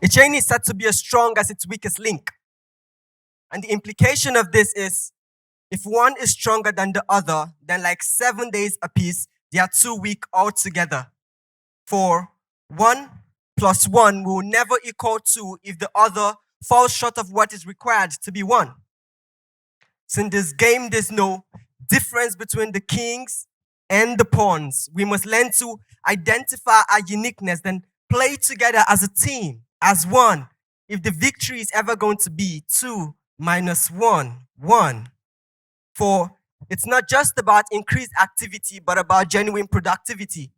A chain is said to be as strong as its weakest link. And the implication of this is, if one is stronger than the other, then like 7 days apiece, they are too weak altogether. For 1 plus 1 will never equal 2 if the other falls short of what is required to be 1. So in this game, there's no difference between the kings and the pawns. We must learn to identify our uniqueness, then play together as a team, as one. If the victory is ever going to be 2 minus 1, 1. For it's not just about increased activity, but about genuine productivity.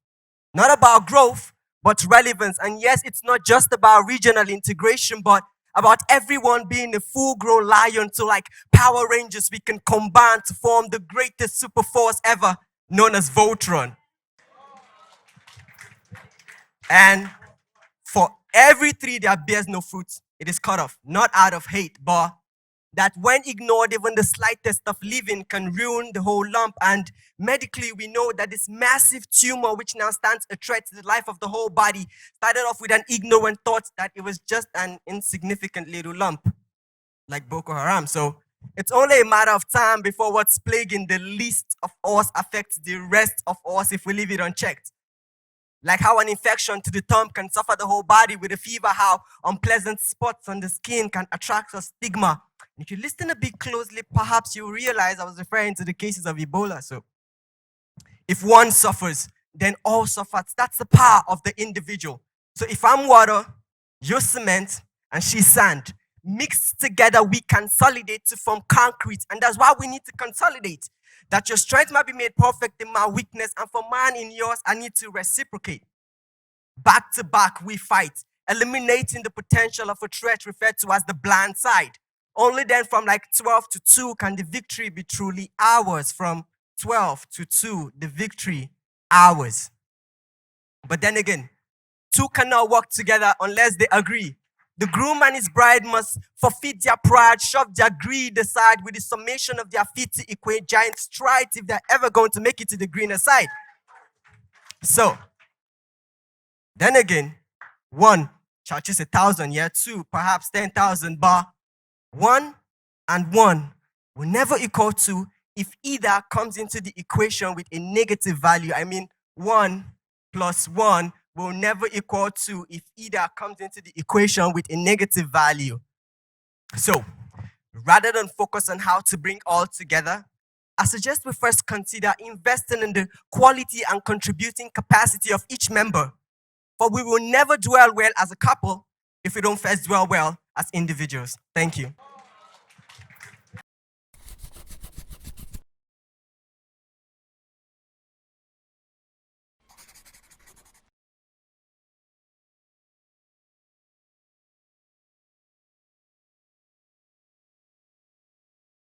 Not about growth, but relevance. And yes, it's not just about regional integration, but about everyone being a full-grown lion. So like Power Rangers, we can combine to form the greatest super force ever, known as Voltron. And for every tree that bears no fruit, it is cut off, not out of hate, but that when ignored, even the slightest of living can ruin the whole lump. And medically, we know that this massive tumor, which now stands a threat to the life of the whole body, started off with an ignorant thought that it was just an insignificant little lump, like Boko Haram. So it's only a matter of time before what's plaguing the least of us affects the rest of us if we leave it unchecked. Like how an infection to the thumb can suffer the whole body with a fever, how unpleasant spots on the skin can attract a stigma. If you listen a bit closely, perhaps you'll realize I was referring to the cases of Ebola. So if one suffers, then all suffers. That's the power of the individual. So if I'm water, you're cement, and she's sand, mixed together, we consolidate to form concrete. And that's why we need to consolidate. That your strength might be made perfect in my weakness, and for mine in yours, I need to reciprocate. Back to back, we fight, eliminating the potential of a threat referred to as the blind side. Only then from like 12 to 2 can the victory be truly ours. From 12 to 2, the victory ours. But then again, 2 cannot work together unless they agree. The groom and his bride must forfeit their pride, shove their greed aside with the summation of their feet to equate giant strides if they're ever going to make it to the greener side. So, then again, 1 shall chase 1,000, 2 perhaps 10,000, but 1 and 1 will never equal 2 if either comes into the equation with a negative value. I mean, 1 plus 1 will never equal 2 if either comes into the equation with a negative value. So, rather than focus on how to bring all together, I suggest we first consider investing in the quality and contributing capacity of each member. For we will never dwell well as a couple if we don't first dwell well as individuals. Thank you.